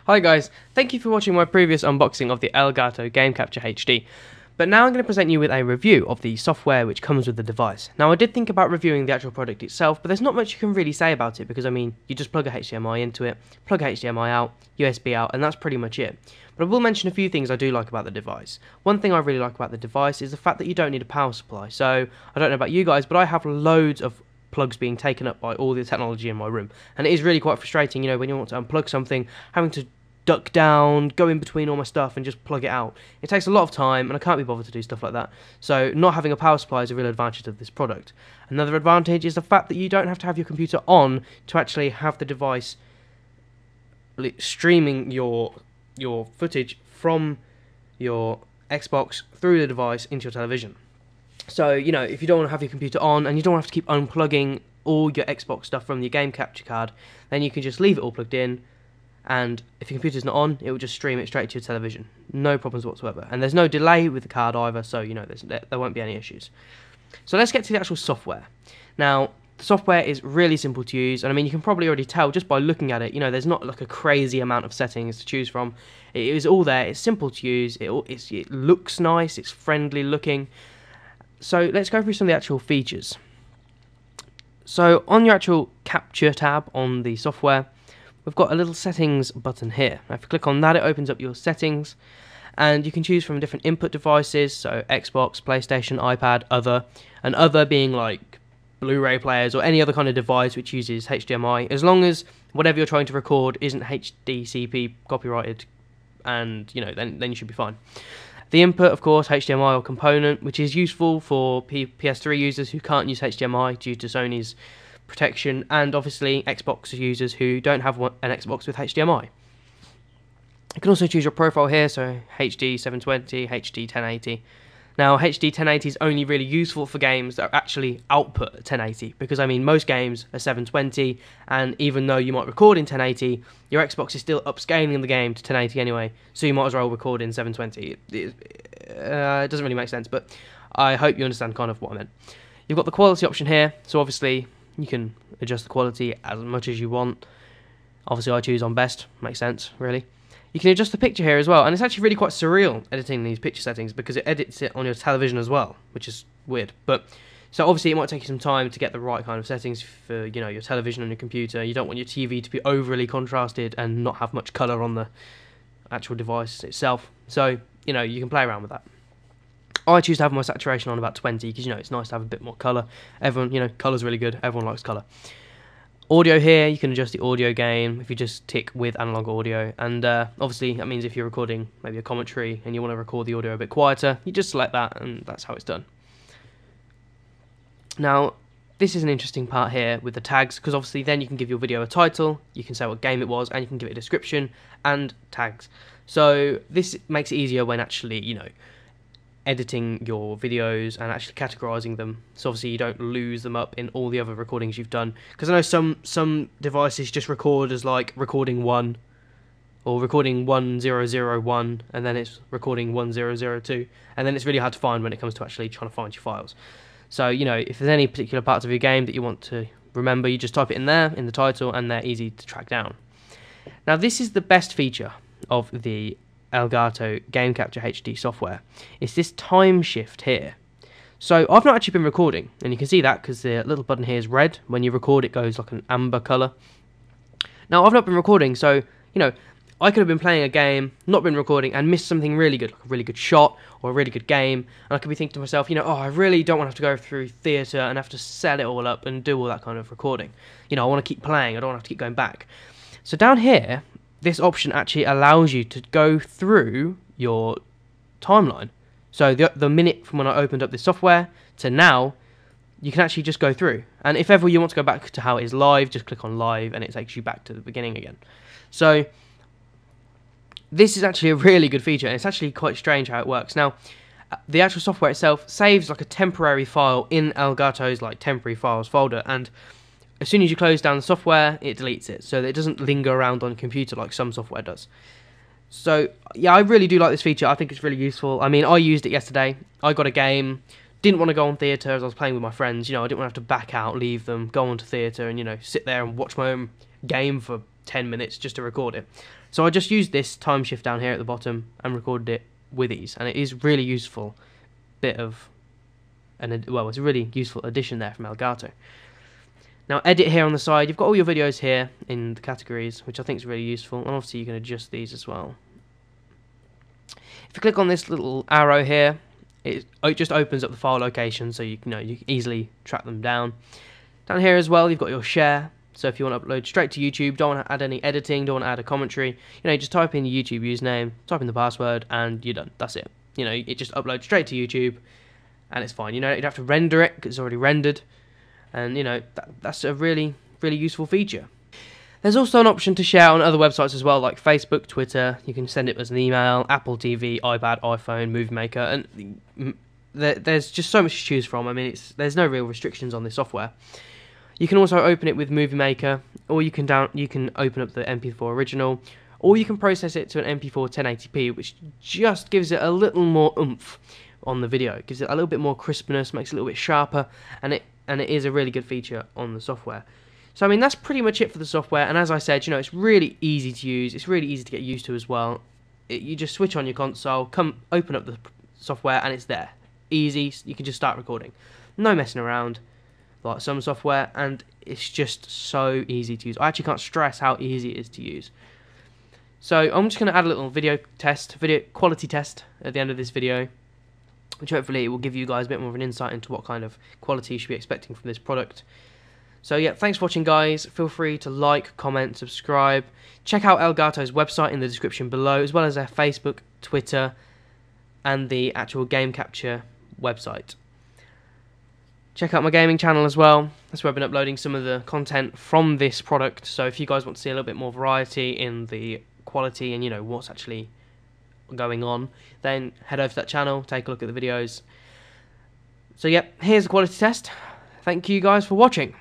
Hi guys, thank you for watching my previous unboxing of the Elgato Game Capture HD. But now I'm going to present you with a review of the software which comes with the device. Now I did think about reviewing the actual product itself, but there's not much you can really say about it because I mean, you just plug a HDMI into it, plug HDMI out, USB out, and that's pretty much it. But I will mention a few things I do like about the device. One thing I really like about the device is the fact that you don't need a power supply. So I don't know about you guys, but I have loads of plugs being taken up by all the technology in my room, and it is really quite frustrating, you know, when you want to unplug something, having to duck down, go in between all my stuff and just plug it out. It takes a lot of time and I can't be bothered to do stuff like that. So not having a power supply is a real advantage of this product. Another advantage is the fact that you don't have to have your computer on to actually have the device streaming your footage from your Xbox through the device into your television. So, you know, if you don't want to have your computer on and you don't have to keep unplugging all your Xbox stuff from your game capture card, then you can just leave it all plugged in, and if your computer's not on, it will just stream it straight to your television. No problems whatsoever. And there's no delay with the card either, so, you know, there won't be any issues. So let's get to the actual software. Now, the software is really simple to use, and I mean, you can probably already tell just by looking at it, you know, there's not like a crazy amount of settings to choose from. It is all there, it's simple to use, it looks nice, it's friendly looking. So let's go through some of the actual features. So on your actual capture tab on the software, we've got a little settings button here. Now if you click on that, it opens up your settings, and you can choose from different input devices, so Xbox, PlayStation, iPad, other, and other being like Blu-ray players or any other kind of device which uses HDMI, as long as whatever you're trying to record isn't HDCP copyrighted, and you know, then you should be fine. The input, of course, HDMI or component, which is useful for PS3 users who can't use HDMI due to Sony's protection, and obviously Xbox users who don't have an Xbox with HDMI. You can also choose your profile here, so HD 720, HD 1080. Now, HD 1080 is only really useful for games that actually output 1080, because I mean, most games are 720, and even though you might record in 1080, your Xbox is still upscaling the game to 1080 anyway, so you might as well record in 720. It doesn't really make sense, but I hope you understand kind of what I meant. You've got the quality option here, so obviously you can adjust the quality as much as you want. Obviously I choose on best, makes sense, really. You can adjust the picture here as well, and it's actually really quite surreal editing these picture settings because it edits it on your television as well, which is weird. But so obviously it might take you some time to get the right kind of settings for, you know, your television and your computer. You don't want your TV to be overly contrasted and not have much colour on the actual device itself. So, you know, you can play around with that. I choose to have my saturation on about 20 because, you know, it's nice to have a bit more colour. Everyone, you know, colour's really good. Everyone likes colour. Audio here, you can adjust the audio gain if you just tick with analog audio, and obviously that means if you're recording maybe a commentary and you want to record the audio a bit quieter, you just select that and that's how it's done. Now this is an interesting part here with the tags, because obviously then you can give your video a title, you can say what game it was, and you can give it a description and tags. So this makes it easier when actually, you know, editing your videos and actually categorizing them, so obviously you don't lose them up in all the other recordings you've done, because I know some devices just record as like recording 1 or recording 1001 and then it's recording 1002, and then it's really hard to find when it comes to actually trying to find your files. So, you know, if there's any particular parts of your game that you want to remember, you just type it in there in the title and they're easy to track down. Now this is the best feature of the Elgato Game Capture HD software. It's this time shift here. So I've not actually been recording, and you can see that because the little button here is red. When you record, it goes like an amber colour. Now I've not been recording, so, you know, I could have been playing a game, not been recording, and missed something really good, like a really good shot or a really good game, and I could be thinking to myself, you know, oh, I really don't want to have to go through theatre and have to set it all up and do all that kind of recording. You know, I want to keep playing, I don't want to have to keep going back. So down here, this option actually allows you to go through your timeline. So the minute from when I opened up this software to now, you can actually just go through. And if ever you want to go back to how it is live, just click on live and it takes you back to the beginning again. So this is actually a really good feature, and it's actually quite strange how it works. Now, the actual software itself saves like a temporary file in Elgato's like temporary files folder, and as soon as you close down the software, it deletes it, so that it doesn't linger around on a computer like some software does. So, yeah, I really do like this feature. I think it's really useful. I mean, I used it yesterday. I got a game, didn't want to go on theatre as I was playing with my friends. You know, I didn't want to have to back out, leave them, go on to theatre and, you know, sit there and watch my own game for 10 minutes just to record it. So I just used this time shift down here at the bottom and recorded it with ease, and it is really useful bit of well, it's a really useful addition there from Elgato. Now edit here on the side, you've got all your videos here in the categories, which I think is really useful, and obviously you can adjust these as well. If you click on this little arrow here, it just opens up the file location, so you can easily track them down. Down here as well, you've got your share. So if you want to upload straight to YouTube, don't want to add any editing, don't want to add a commentary, just type in your YouTube username, type in the password, and you're done. That's it. It just uploads straight to YouTube, and it's fine. You don't have to render it because it's already rendered, and that's a really, really useful feature. There's also an option to share on other websites as well, like Facebook, Twitter. You can send it as an email, Apple TV, iPad, iPhone, Movie Maker, and there's just so much to choose from. I mean, there's no real restrictions on this software. You can also open it with Movie Maker, or you can open up the MP4 original, or you can process it to an MP4 1080p, which just gives it a little more oomph on the video. It gives it a little bit more crispness, makes it a little bit sharper, and it is a really good feature on the software. So I mean, that's pretty much it for the software, and as I said, it's really easy to use, it's really easy to get used to as well. You just switch on your console, open up the software, and it's there. Easy, you can just start recording. No messing around like some software, and it's just so easy to use. I actually can't stress how easy it is to use. So I'm just going to add a little video quality test at the end of this video, which hopefully it will give you guys a bit more of an insight into what kind of quality you should be expecting from this product. So yeah, thanks for watching guys. Feel free to like, comment, subscribe. Check out Elgato's website in the description below, as well as their Facebook, Twitter, and the actual game capture website. Check out my gaming channel as well. That's where I've been uploading some of the content from this product. So if you guys want to see a little bit more variety in the quality and what's actually going on, then head over to that channel, take a look at the videos. So yep, here's the quality test. Thank you guys for watching.